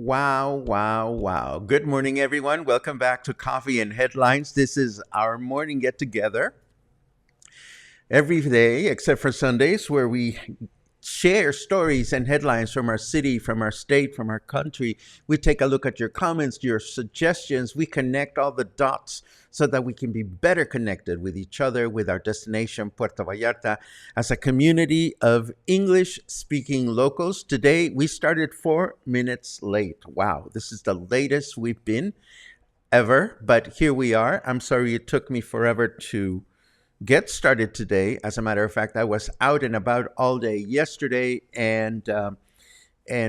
Wow, wow, wow. Good morning, everyone. Welcome back to Coffee and Headlines. This is our morning get together every day, except for Sundays, where we share stories and headlines from our city, from our state, from our country. We take a look at your comments, your suggestions. We connect all the dots so that we can be better connected with each other, with our destination, Puerto Vallarta, as a community of English speaking locals. Today, we started 4 minutes late. Wow, this is the latest we've been ever, but here we are. I'm sorry it took me forever to get started today. As a matter of fact, I was out and about all day yesterday, and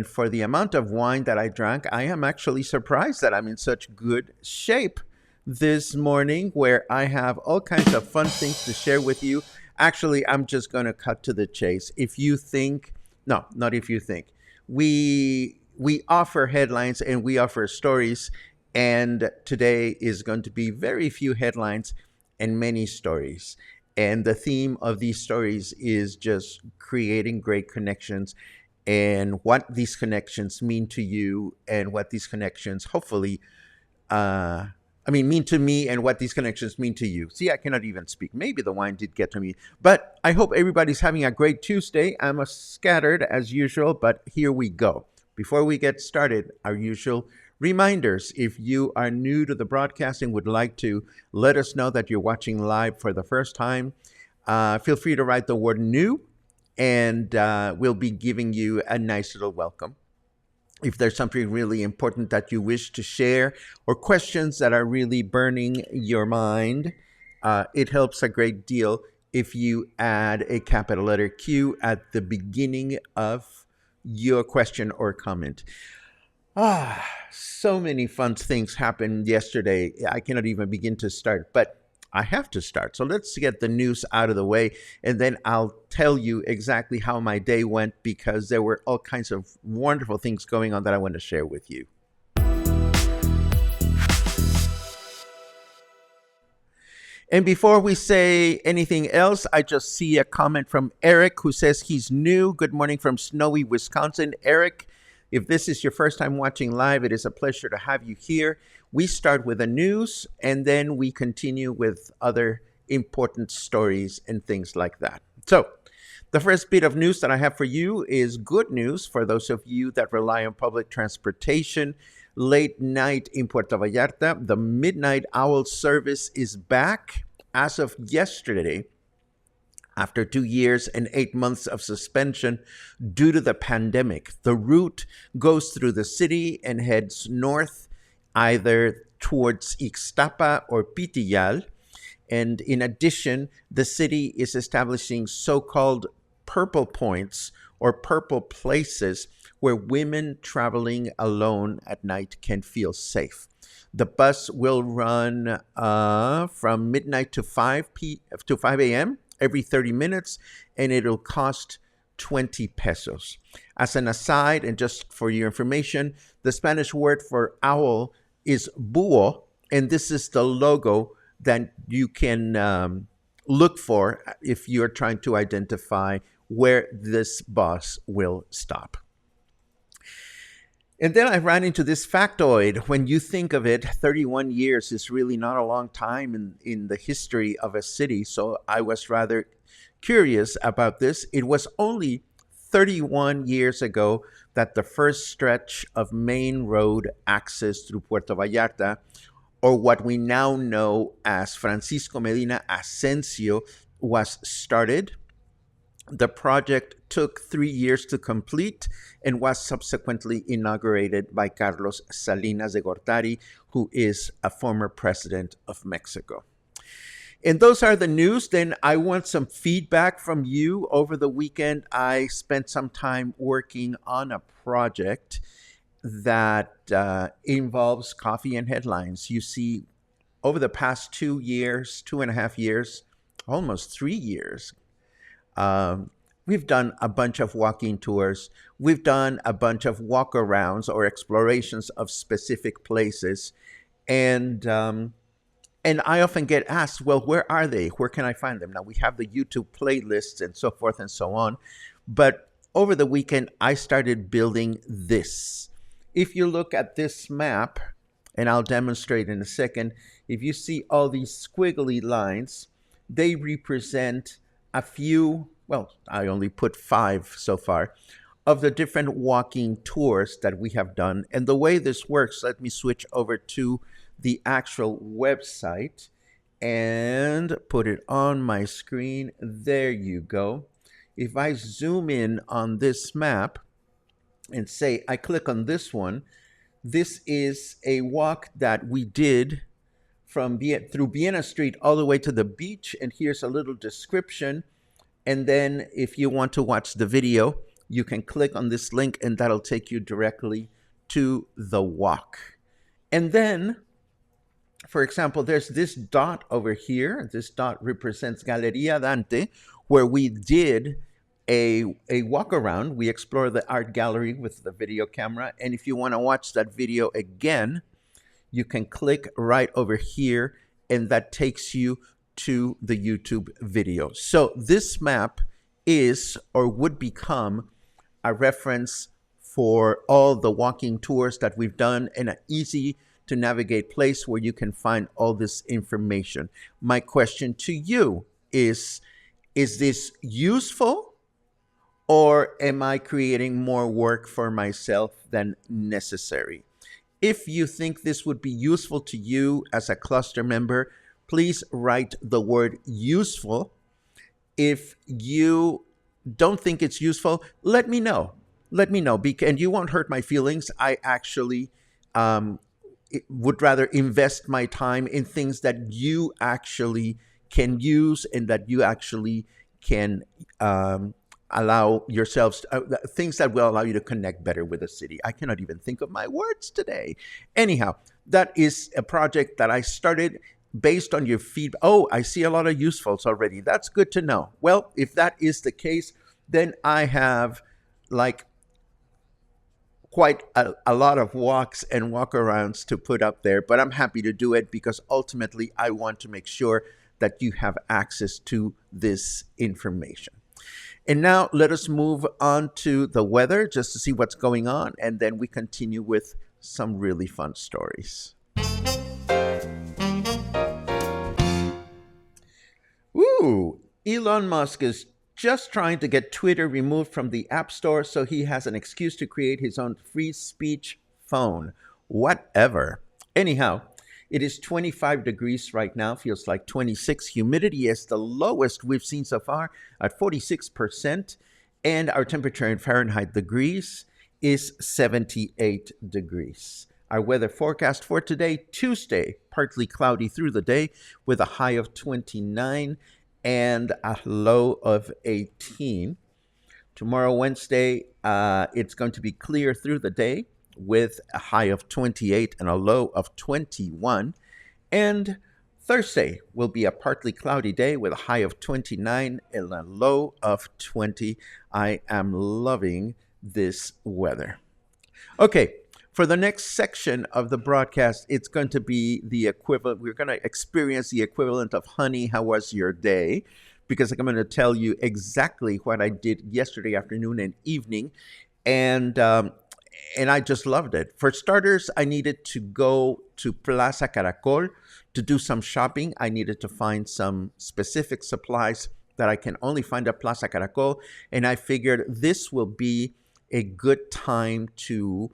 for the amount of wine that I drank, I am actually surprised that I'm in such good shape this morning, where I have all kinds of fun things to share with you. Actually, I'm just going to cut to the chase. If you think, no, not if you think, we offer headlines and we offer stories, and today is going to be very few headlines and many stories. And the theme of these stories is just creating great connections and what these connections mean to you, and what these connections hopefully, mean to me, and what these connections mean to you. See, I cannot even speak. Maybe the wine did get to me. But I hope everybody's having a great Tuesday. I'm scattered as usual, but here we go. Before we get started, our usual reminders. If you are new to the broadcast and would like to let us know that you're watching live for the first time, feel free to write the word new, and we'll be giving you a nice little welcome. If there's something really important that you wish to share, or questions that are really burning your mind, it helps a great deal if you add a capital letter Q at the beginning of your question or comment. So many fun things happened yesterday. I cannot even begin to start, but I have to start. So let's get the news out of the way, and then I'll tell you exactly how my day went, because there were all kinds of wonderful things going on that I want to share with you. And before we say anything else, I just see a comment from Eric, who says he's new. Good morning from snowy Wisconsin. Eric, if this is your first time watching live, it is a pleasure to have you here. We start with the news, and then we continue with other important stories and things like that. So the first bit of news that I have for you is good news for those of you that rely on public transportation. Late night in Puerto Vallarta, the Midnight Owl service is back as of yesterday, after 2 years and 8 months of suspension due to the pandemic. The route goes through the city and heads north, either towards Ixtapa or Pitillal. And in addition, the city is establishing so-called purple points, or purple places, where women traveling alone at night can feel safe. The bus will run from midnight to 5 a.m. every 30 minutes, and it'll cost 20 pesos. As an aside, and just for your information, the Spanish word for owl is búho, and this is the logo that you can look for if you're trying to identify where this bus will stop. And then I ran into this factoid. When you think of it, 31 years is really not a long time in the history of a city. So I was rather curious about this. It was only 31 years ago that the first stretch of main road access through Puerto Vallarta, or what we now know as Francisco Medina Asensio, was started. The project took 3 years to complete and was subsequently inaugurated by Carlos Salinas de Gortari, who is a former president of Mexico. And those are the news. Then I want some feedback from you. Over the weekend, I spent some time working on a project that involves coffee and headlines. You see, over the past 2 years, 2.5 years, almost 3 years, we've done a bunch of walking tours. We've done a bunch of walk-arounds or explorations of specific places. And I often get asked, well, where are they? Where can I find them? Now, we have the YouTube playlists and so forth and so on. But over the weekend, I started building this. If you look at this map, and I'll demonstrate in a second, if you see all these squiggly lines, they represent a few, well, I only put 5 so far, of the different walking tours that we have done. And the way this works, let me switch over to the actual website and put it on my screen. There you go. If I zoom in on this map and say I click on this one, this is a walk that we did from through Vienna Street all the way to the beach. And here's a little description. And then if you want to watch the video, you can click on this link and that'll take you directly to the walk. And then, for example, there's this dot over here. This dot represents Galeria Dante, where we did a walk around. We explored the art gallery with the video camera. And if you want to watch that video again, you can click right over here and that takes you to the YouTube video. So this map is or would become a reference for all the walking tours that we've done and an easy to navigate place where you can find all this information. My question to you is this useful, or am I creating more work for myself than necessary? If you think this would be useful to you as a cluster member, please write the word useful. If you don't think it's useful, let me know. Let me know, and you won't hurt my feelings. I actually would rather invest my time in things that you actually can use and that you actually can allow yourselves, things that will allow you to connect better with the city. I cannot even think of my words today. Anyhow, that is a project that I started based on your feedback. Oh, I see a lot of usefuls already. That's good to know. Well, if that is the case, then I have like quite a lot of walks and walk-arounds to put up there, but I'm happy to do it because ultimately I want to make sure that you have access to this information. And now let us move on to the weather just to see what's going on, and then we continue with some really fun stories. Ooh, Elon Musk is just trying to get Twitter removed from the App Store so he has an excuse to create his own free speech phone. Whatever. Anyhow, it is 25 degrees right now, feels like 26. Humidity is the lowest we've seen so far at 46%. And our temperature in Fahrenheit degrees is 78 degrees. Our weather forecast for today, Tuesday, partly cloudy through the day with a high of 29 and a low of 18. Tomorrow, Wednesday, it's going to be clear through the day with a high of 28 and a low of 21. And Thursday will be a partly cloudy day with a high of 29 and a low of 20. I am loving this weather. Okay, for the next section of the broadcast, it's going to be the equivalent. We're going to experience the equivalent of honey, how was your day? Because I'm going to tell you exactly what I did yesterday afternoon and evening. And and I just loved it. For starters, I needed to go to Plaza Caracol to do some shopping. I needed to find some specific supplies that I can only find at Plaza Caracol. And I figured this will be a good time to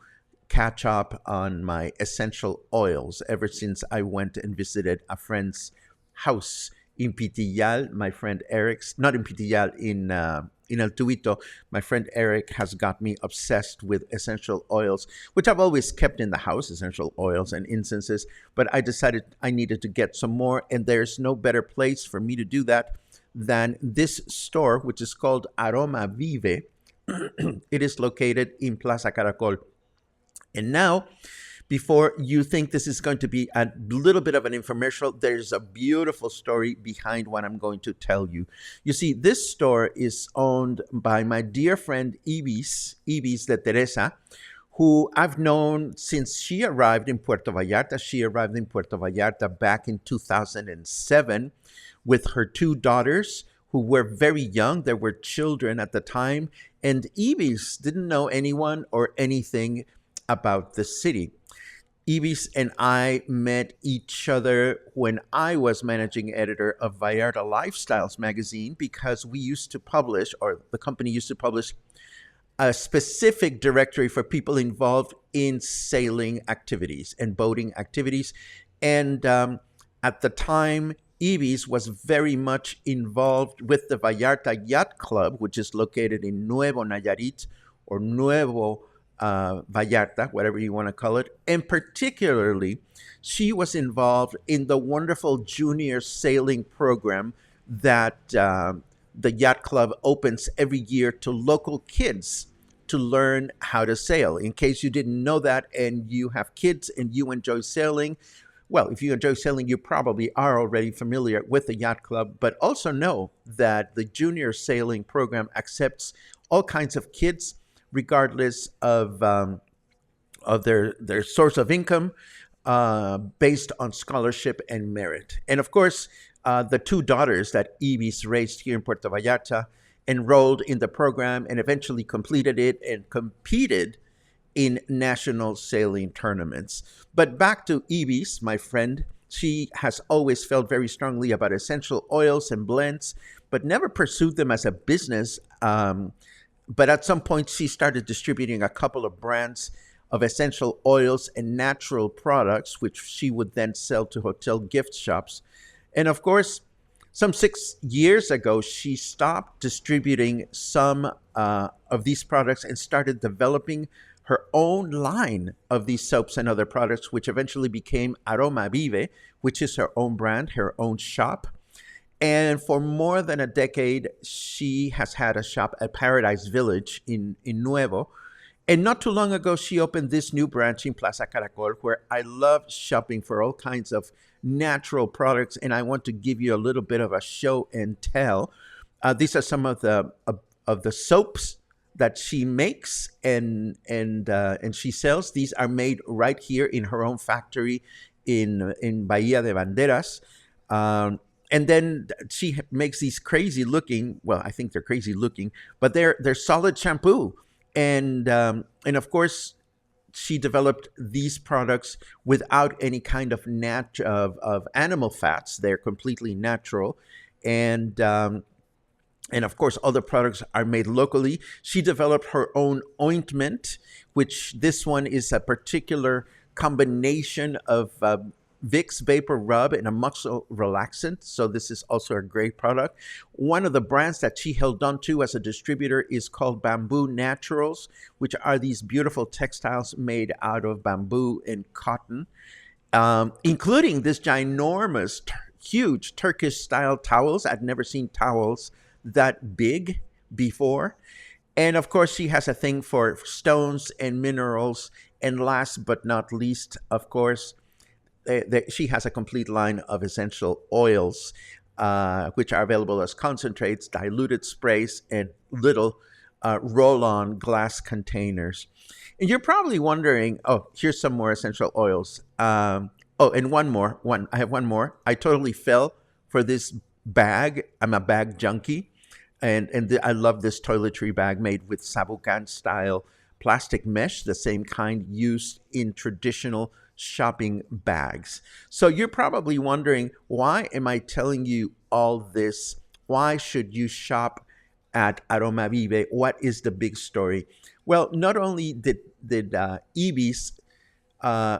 catch up on my essential oils ever since I went and visited a friend's house in Pitillal. My friend Eric's, not in Pitillal, in El Tuito. My friend Eric has got me obsessed with essential oils, which I've always kept in the house, essential oils and incenses. But I decided I needed to get some more, and there's no better place for me to do that than this store, which is called AromaVive. It is located in Plaza Caracol. And now, before you think this is going to be a little bit of an infomercial, there's a beautiful story behind what I'm going to tell you. You see, this store is owned by my dear friend Ibis de Teresa, who I've known since she arrived in Puerto Vallarta. She arrived in Puerto Vallarta back in 2007 with her two daughters, who were very young. They were children at the time. And Ibis didn't know anyone or anything about the city. Ibis and I met each other when I was managing editor of Vallarta Lifestyles magazine, because we used to publish, or the company used to publish, a specific directory for people involved in sailing activities and boating activities. And at the time, Ibis was very much involved with the Vallarta Yacht Club, which is located in Nuevo Nayarit, or Nuevo Vallarta, whatever you want to call it. And particularly, she was involved in the wonderful junior sailing program that the Yacht Club opens every year to local kids to learn how to sail. In case you didn't know that and you have kids and you enjoy sailing, well, if you enjoy sailing, you probably are already familiar with the Yacht Club, but also know that the junior sailing program accepts all kinds of kids, regardless of their source of income, based on scholarship and merit. And of course, the two daughters that Ibis raised here in Puerto Vallarta enrolled in the program and eventually completed it and competed in national sailing tournaments. But back to Ibis, my friend. She has always felt very strongly about essential oils and blends, but never pursued them as a business. But at some point, she started distributing a couple of brands of essential oils and natural products, which she would then sell to hotel gift shops. And of course, some 6 years ago, she stopped distributing some of these products and started developing her own line of these soaps and other products, which eventually became AromaVive, which is her own brand, her own shop. And for more than a decade, she has had a shop at Paradise Village in Nuevo. And not too long ago, she opened this new branch in Plaza Caracol, where I love shopping for all kinds of natural products. And I want to give you a little bit of a show and tell. These are some of the soaps that she makes and she sells. These are made right here in her own factory in Bahia de Banderas. And then she makes these crazy looking, well, I think they're crazy looking, but they're solid shampoo. And of course, she developed these products without any kind of of animal fats. They're completely natural. And of course, other products are made locally. She developed her own ointment, which this one is a particular combination of Vicks Vapor Rub and a muscle relaxant. So this is also a great product. One of the brands that she held on to as a distributor is called Bamboo Naturals, which are these beautiful textiles made out of bamboo and cotton, including this ginormous, huge Turkish-style towels. I'd never seen towels that big before. And of course, she has a thing for stones and minerals. And last but not least, of course, she has a complete line of essential oils, which are available as concentrates, diluted sprays, and little roll-on glass containers. And you're probably wondering, oh, here's some more essential oils. Oh, and one more. I have one more. I totally fell for this bag. I'm a bag junkie, and I love this toiletry bag made with sabucan style plastic mesh, the same kind used in traditional shopping bags. So you're probably wondering, why am I telling you all this? Why should you shop at AromaVive? What is the big story? Well, not only did Ibis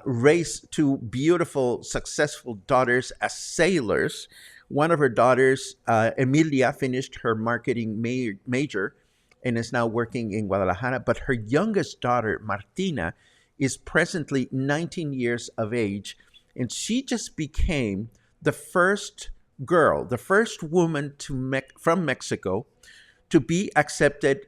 raise two beautiful, successful daughters as sailors. One of her daughters, Emilia, finished her marketing major and is now working in Guadalajara. But her youngest daughter, Martina, is presently 19 years of age, and she just became the first girl, the first woman from Mexico to be accepted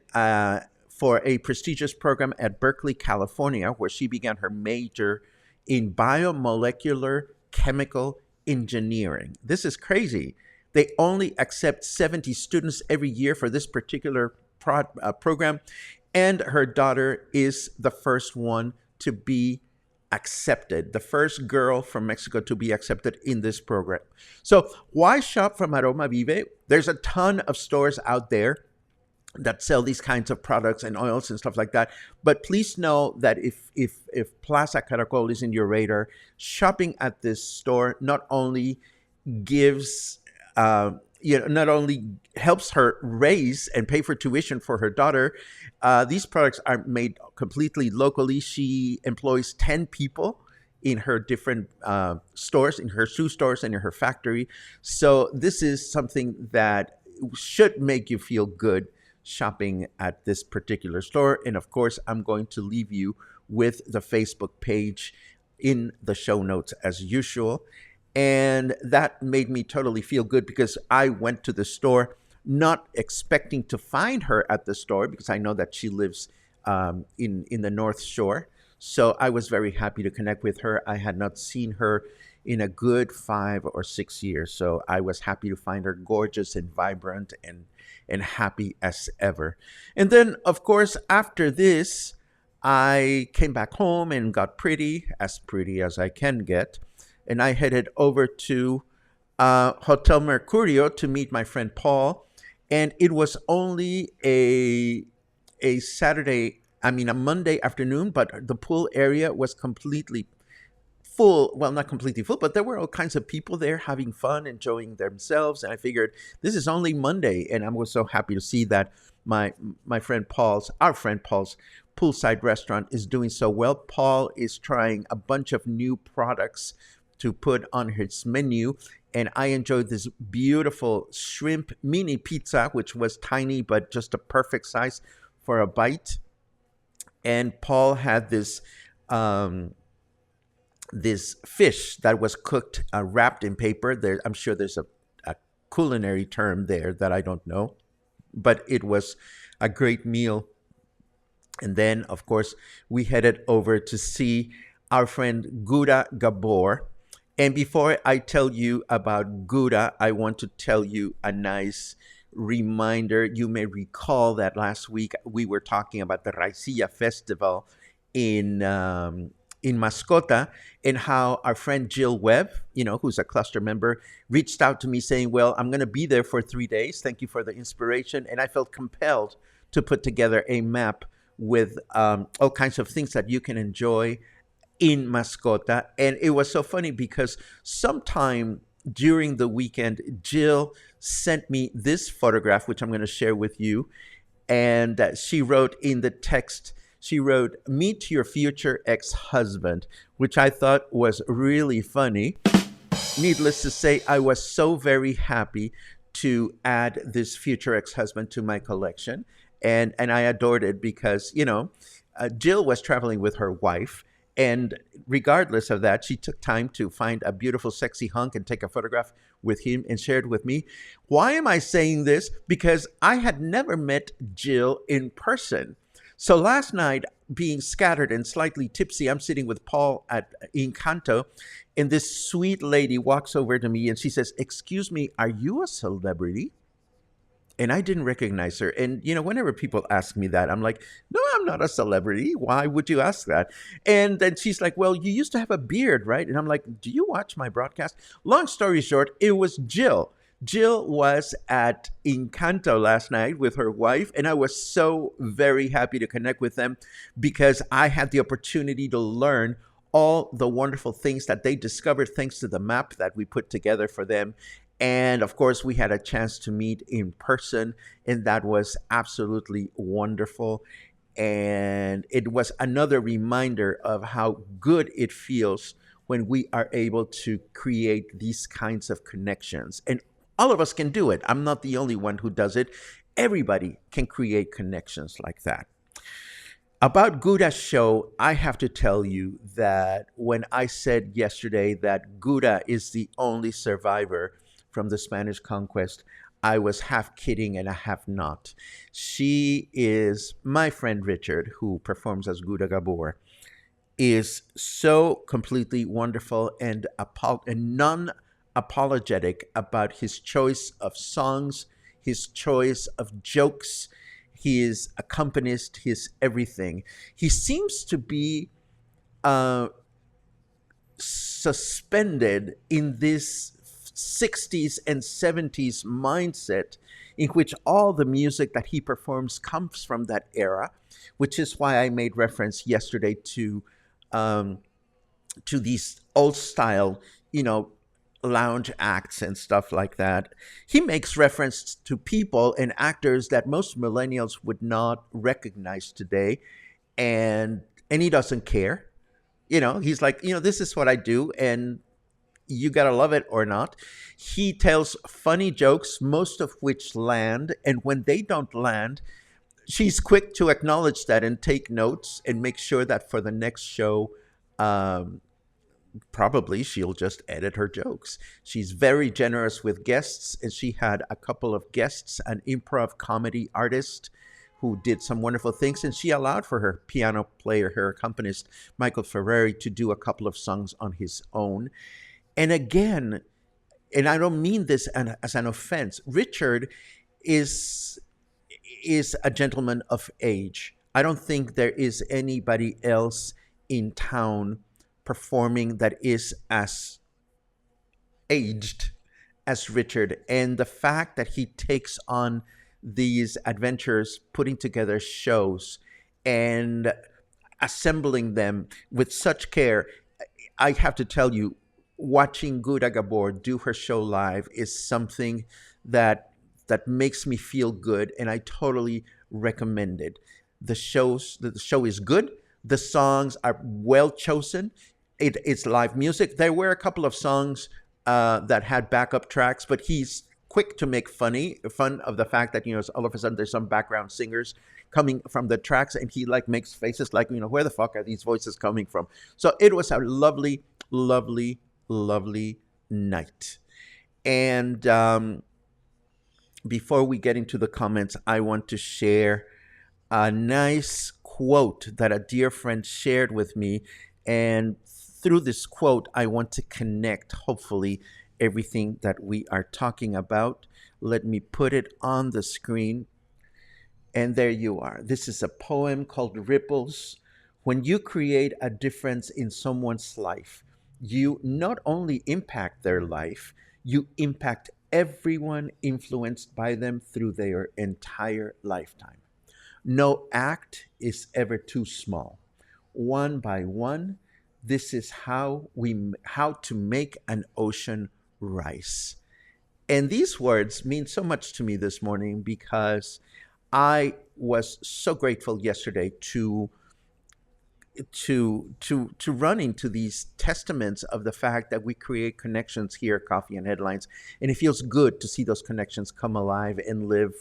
for a prestigious program at Berkeley, California, where she began her major in biomolecular chemical engineering. This is crazy. They only accept 70 students every year for this particular program, and her daughter is the first one to be accepted, the first girl from Mexico to be accepted in this program. So why shop from AromaVive? There's a ton of stores out there that sell these kinds of products and oils and stuff like that. But please know that if Plaza Caracol is in your radar, shopping at this store not only gives not only helps her raise and pay for tuition for her daughter. These products are made completely locally. She employs 10 people in her different stores, in her shoe stores and in her factory. So this is something that should make you feel good shopping at this particular store. And of course, I'm going to leave you with the Facebook page in the show notes as usual. And that made me totally feel good because I went to the store not expecting to find her at the store because I know that she lives in the North Shore. So I was very happy to connect with her. I had not seen her in a good 5 or 6 years. So I was happy to find her gorgeous and vibrant and happy as ever. And then, of course, after this, I came back home and got pretty as I can get. And I headed over to Hotel Mercurio to meet my friend Paul. And it was only a Monday afternoon, but the pool area was completely full. Well, not completely full, but there were all kinds of people there having fun, enjoying themselves. And I figured this is only Monday, and I was so happy to see that our friend Paul's poolside restaurant is doing so well. Paul is trying a bunch of new products to put on his menu, and I enjoyed this beautiful shrimp mini pizza, which was tiny but just a perfect size for a bite. And Paul had this fish that was cooked, wrapped in paper. I'm sure there's a culinary term there that I don't know, but it was a great meal. And then, of course, we headed over to see our friend Gouda Gabor. And before I tell you about Gouda, I want to tell you a nice reminder. You may recall that last week we were talking about the Raicilla Festival in Mascota, and how our friend Jill Webb, who's a cluster member, reached out to me saying, well, I'm going to be there for 3 days. Thank you for the inspiration. And I felt compelled to put together a map with all kinds of things that you can enjoy in Mascota. And it was so funny because sometime during the weekend, Jill sent me this photograph, which I'm going to share with you. And she wrote in the text, meet your future ex-husband, which I thought was really funny. Needless to say, I was so very happy to add this future ex-husband to my collection. And I adored it because, Jill was traveling with her wife. And regardless of that, she took time to find a beautiful, sexy hunk and take a photograph with him and share it with me. Why am I saying this? Because I had never met Jill in person. So last night, being scattered and slightly tipsy. I'm sitting with Paul at Encanto, and this sweet lady walks over to me and she says, "Excuse me, are you a celebrity?" And I didn't recognize her. And whenever people ask me that, I'm like, "No, I'm not a celebrity. Why would you ask that?" And then she's like, "Well, you used to have a beard, right?" And I'm like, "Do you watch my broadcast?" Long story short, it was Jill. Jill was at Encanto last night with her wife, and I was so very happy to connect with them because I had the opportunity to learn all the wonderful things that they discovered thanks to the map that we put together for them. And of course, we had a chance to meet in person, and that was absolutely wonderful. And it was another reminder of how good it feels when we are able to create these kinds of connections. And all of us can do it. I'm not the only one who does it. Everybody can create connections like that. About Gouda's show, I have to tell you that when I said yesterday that Gouda is the only survivor from the Spanish conquest, I was half kidding and a half not. She is my friend Richard, who performs as Gouda Gabor, is so completely wonderful and non-apologetic about his choice of songs, his choice of jokes, his accompanist, his everything. He seems to be uh, suspended in this 60s and 70s mindset in which all the music that he performs comes from that era, which is why I made reference yesterday um, to these old style, you know, lounge acts and stuff like that. He makes reference to people and actors that most millennials would not recognize today, and he doesn't care. He's like, this is what I do, and you gotta love it or not. He tells funny jokes, most of which land, and when they don't land, she's quick to acknowledge that and take notes and make sure that for the next show, um, probably she'll just edit her jokes. She's very generous with guests, and she had a couple of guests, an improv comedy artist who did some wonderful things, and she allowed for her piano player, her accompanist, Michael Ferreri, to do a couple of songs on his own. And again, and I don't mean this as an offense, Richard is is a gentleman of age. I don't think there is anybody else in town performing that is as aged as Richard. And the fact that he takes on these adventures, putting together shows and assembling them with such care, I have to tell you, watching Gouda Gabor do her show live is something that makes me feel good, and I totally recommend it. The show is good. The songs are well chosen. It's live music. There were a couple of songs that had backup tracks, but he's quick to make fun of the fact that all of a sudden there's some background singers coming from the tracks, and he like makes faces like, where the fuck are these voices coming from? So it was a lovely, lovely, lovely night. And before we get into the comments, I want to share a nice quote that a dear friend shared with me. And through this quote, I want to connect, hopefully, everything that we are talking about. Let me put it on the screen. And there you are. This is a poem called Ripples. When you create a difference in someone's life, you not only impact their life, you impact everyone influenced by them through their entire lifetime. No act is ever too small. One by one, this is how to make an ocean rise. And these words mean so much to me this morning because I was so grateful yesterday to run into these testaments of the fact that we create connections here at Coffee and Headlines, and it feels good to see those connections come alive and live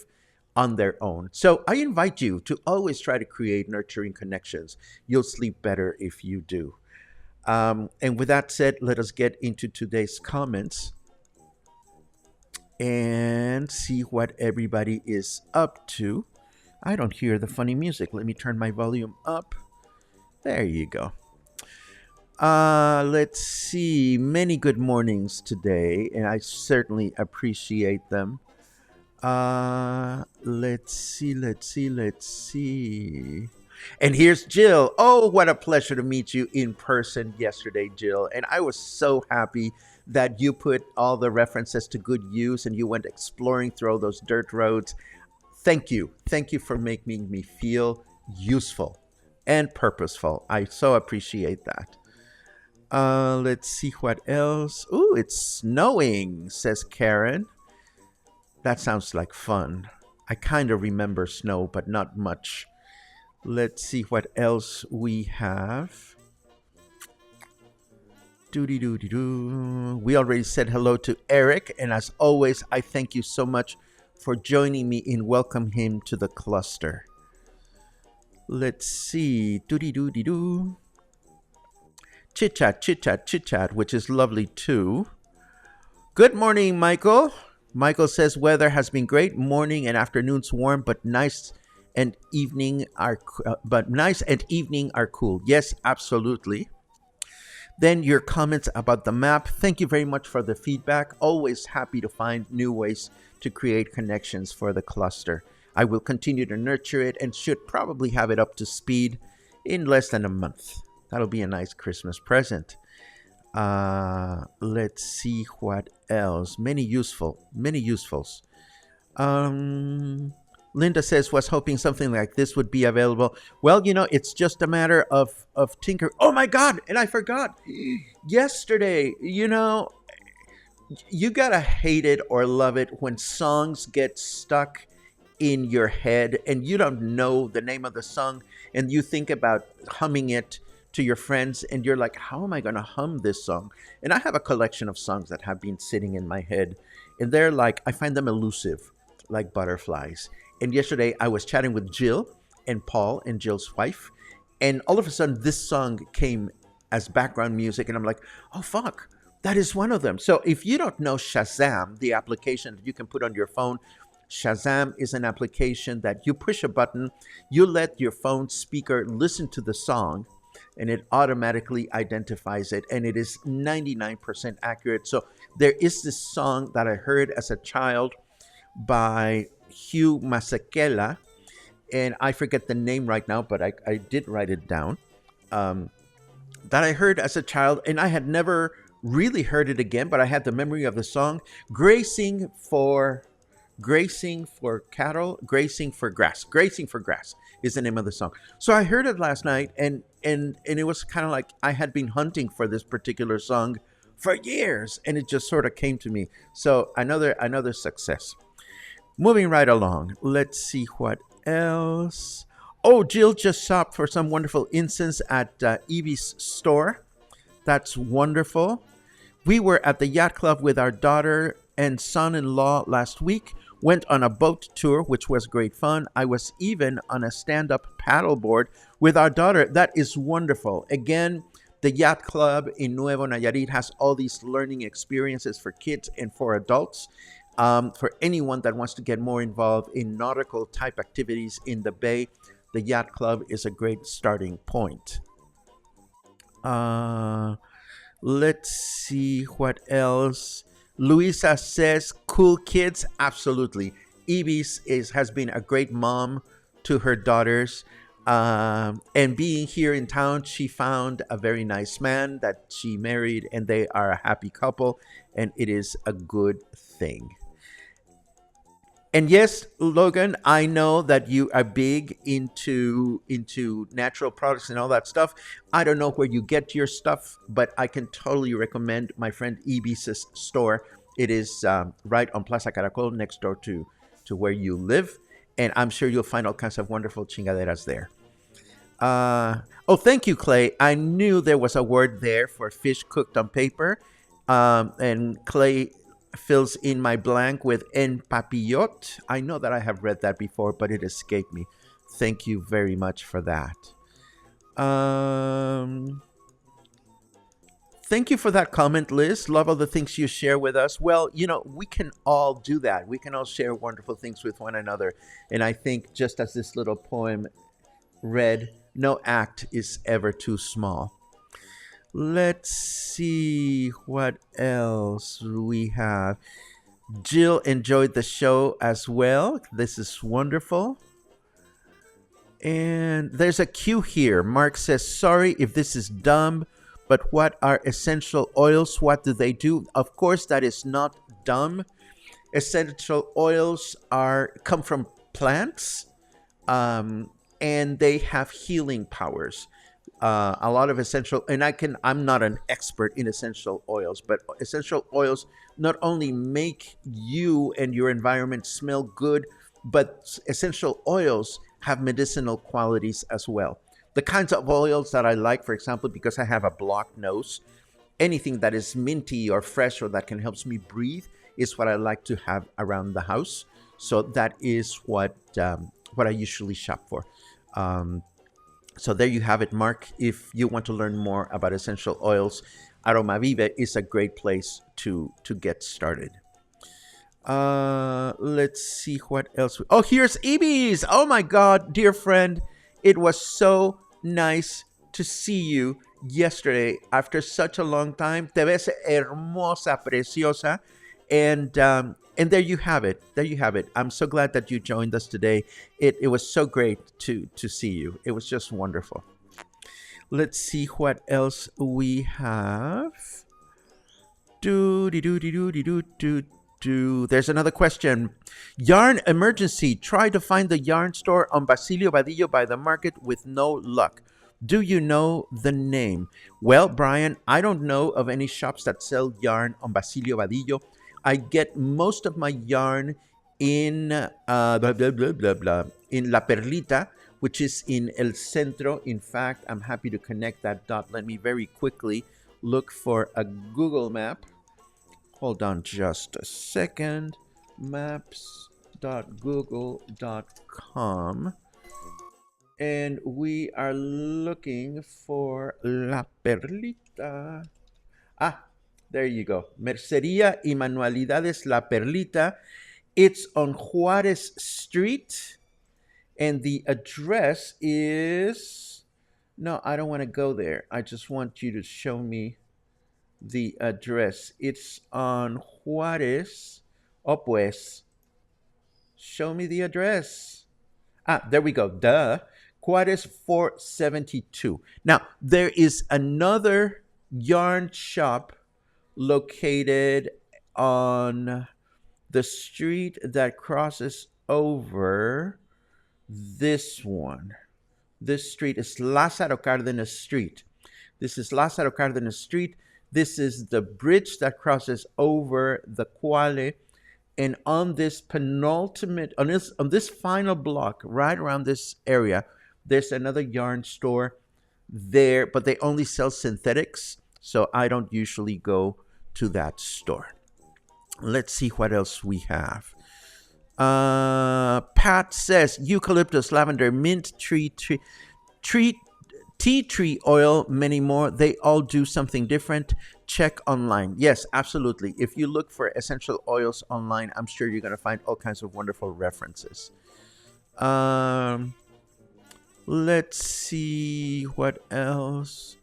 on their own. So I invite you to always try to create nurturing connections. You'll sleep better if you do. And with that said, let us get into today's comments and see what everybody is up to. I don't hear the funny music. Let me turn my volume up. There you go. Let's see. Many good mornings today, and I certainly appreciate them. Let's see. And here's Jill. Oh, what a pleasure to meet you in person yesterday, Jill. And I was so happy that you put all the references to good use and you went exploring through all those dirt roads. Thank you. Thank you for making me feel useful and purposeful. I so appreciate that. Let's see what else. Ooh, it's snowing, says Karen. That sounds like fun. I kind of remember snow, but not much. Let's see what else we have. Doody doody doo. We already said hello to Eric, and as always, I thank you so much for joining me in welcome him to the cluster. Let's see. Doody doody doo. Chit chat, chit chat, chit chat, which is lovely too. Good morning, Michael. Michael says weather has been great. Morning and afternoons warm, but nice and evening are cool. Yes, absolutely. Then your comments about the map. Thank you very much for the feedback. Always happy to find new ways to create connections for the cluster. I will continue to nurture it and should probably have it up to speed in less than a month. That'll be a nice Christmas present. Let's see what else. Many usefuls. Linda says, was hoping something like this would be available. Well, it's just a matter of tinker. Oh my God. And I forgot yesterday, you gotta hate it or love it when songs get stuck in your head and you don't know the name of the song and you think about humming it to your friends and you're like, how am I going to hum this song? And I have a collection of songs that have been sitting in my head and they're like, I find them elusive, like butterflies. And yesterday I was chatting with Jill and Paul and Jill's wife, and all of a sudden this song came as background music and I'm like, oh fuck, that is one of them. So if you don't know Shazam, the application that you can put on your phone, Shazam is an application that you push a button, you let your phone speaker listen to the song, and it automatically identifies it, and it is 99% accurate. So there is this song that I heard as a child by Hugh Masekela, and I forget the name right now, but I did write it down, that I heard as a child, and I had never really heard it again, but I had the memory of the song, grazing for cattle, grazing for grass is the name of the song. So I heard it last night, and it was kind of like I had been hunting for this particular song for years, and it just sort of came to me. So another success. Moving right along, let's see what else. Oh, Jill just shopped for some wonderful incense at Ibis store. That's wonderful. We were at the yacht club with our daughter and son-in-law last week. Went on a boat tour, which was great fun. I was even on a stand-up paddleboard with our daughter. That is wonderful. Again, the yacht club in Nuevo Nayarit has all these learning experiences for kids and for adults. For anyone that wants to get more involved in nautical type activities in the bay, the yacht club is a great starting point. Let's see what else. Luisa says, cool kids. Absolutely. Ibis has been a great mom to her daughters. And being here in town, she found a very nice man that she married, and they are a happy couple, and it is a good thing. And yes, Logan, I know that you are big into natural products and all that stuff. I don't know where you get your stuff, but I can totally recommend my friend Ibis's store. It is right on Plaza Caracol, next door to where you live, and I'm sure you'll find all kinds of wonderful chingaderas there. Thank you, Clay. I knew there was a word there for fish cooked on paper, and Clay fills in my blank with en papillote. I know that I have read that before, but it escaped me. Thank you very much for that. Thank you for that comment, Liz. Love all the things you share with us. Well, we can all do that. We can all share wonderful things with one another. And I think just as this little poem read, No act is ever too small. Let's see what else we have. Jill enjoyed the show as well. This is wonderful. And there's a cue here. Mark says, sorry if this is dumb, but what are essential oils? What do they do? Of course, that is not dumb. Essential oils come from plants, and they have healing powers. A lot of essential, and I'm not an expert in essential oils, but essential oils not only make you and your environment smell good, but essential oils have medicinal qualities as well. The kinds of oils that I like, for example, because I have a blocked nose, anything that is minty or fresh or that can help me breathe is what I like to have around the house. So that is what I usually shop for. So there you have it, Mark. If you want to learn more about essential oils, AromaVive is a great place to get started. Let's see what else. Oh, here's Ibis. Oh my God, dear friend. It was so nice to see you yesterday after such a long time. Te ves hermosa, preciosa. And there you have it. There you have it. I'm so glad that you joined us today. It was so great to see you. It was just wonderful. Let's see what else we have. There's another question. Yarn emergency. Try to find the yarn store on Basilio Vadillo by the market with no luck. Do you know the name? Well, Brian, I don't know of any shops that sell yarn on Basilio Vadillo. I get most of my yarn in in La Perlita, which is in El Centro. In fact, I'm happy to connect that dot. Let me very quickly look for a Google map. Hold on just a second. Maps.google.com. And we are looking for La Perlita. Ah, there you go. Mercería y Manualidades La Perlita. It's on Juárez Street. And the address is... No, I don't want to go there. I just want you to show me the address. It's on Juárez. Oh, pues. Show me the address. Ah, there we go. Duh. Juárez 472. Now, there is another yarn shop located on the street that crosses over this one. This street is Lázaro Cárdenas Street. This is Lázaro Cárdenas Street. This is the bridge that crosses over the Cuale. And on this penultimate, on this final block, right around this area, there's another yarn store there, but they only sell synthetics. So I don't usually go to that store. Let's see what else we have. Pat says eucalyptus, lavender, mint, tea tree oil, many more. They all do something different. Check online. Yes, absolutely. If you look for essential oils online, I'm sure you're going to find all kinds of wonderful references. Let's see what else.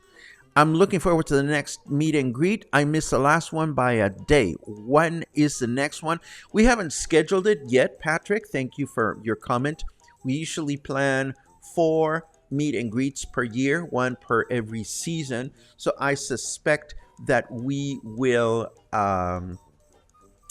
I'm looking forward to the next meet and greet. I missed the last one by a day. When is the next one? We haven't scheduled it yet, Patrick. Thank you for your comment. We usually plan 4 meet and greets per year, 1 per every season. So I suspect that we will have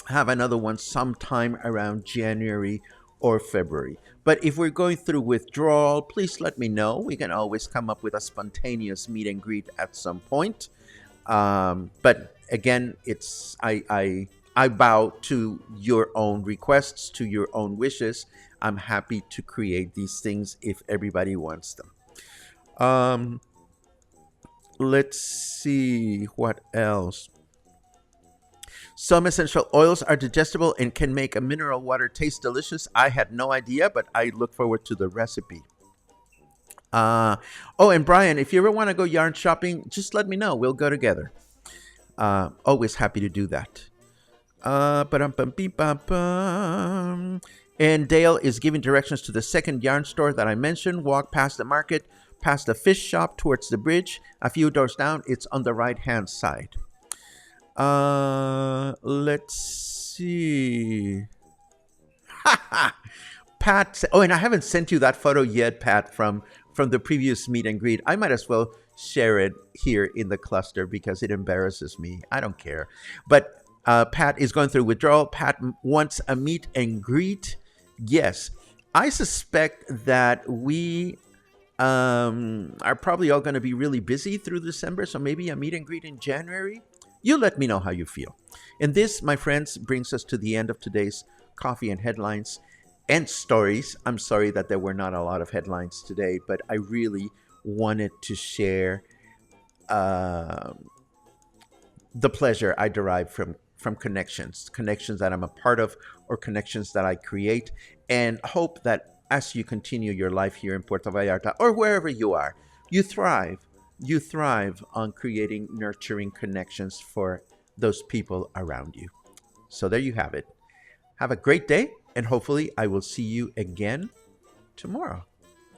another one sometime around January or February. But if we're going through withdrawal, please let me know. We can always come up with a spontaneous meet and greet at some point. But again, it's I bow to your own requests, to your own wishes. I'm happy to create these things if everybody wants them. Let's see what else. Some essential oils are digestible and can make a mineral water taste delicious. I had no idea, but I look forward to the recipe. And Brian, if you ever want to go yarn shopping, just let me know. We'll go together. Always happy to do that. And Dale is giving directions to the second yarn store that I mentioned. Walk past the market, past the fish shop towards the bridge. A few doors down, it's on the right-hand side. Let's see. Pat. Oh, and I haven't sent you that photo yet, Pat, from the previous meet and greet. I might as well share it here in the cluster because it embarrasses me. I don't care. But Pat is going through withdrawal. Pat wants a meet and greet. Yes, I suspect that we are probably all going to be really busy through December. So maybe a meet and greet in January. You let me know how you feel. And this, my friends, brings us to the end of today's Coffee and Headlines and Stories. I'm sorry that there were not a lot of headlines today, but I really wanted to share the pleasure I derive from connections that I'm a part of or connections that I create, and hope that as you continue your life here in Puerto Vallarta or wherever you are, you thrive. You thrive on creating nurturing connections for those people around you. So there you have it. Have a great day, and hopefully I will see you again tomorrow.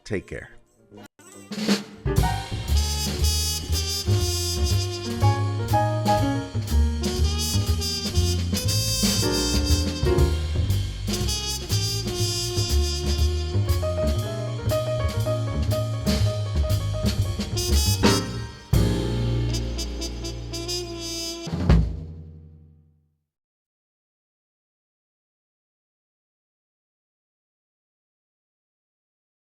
Take care.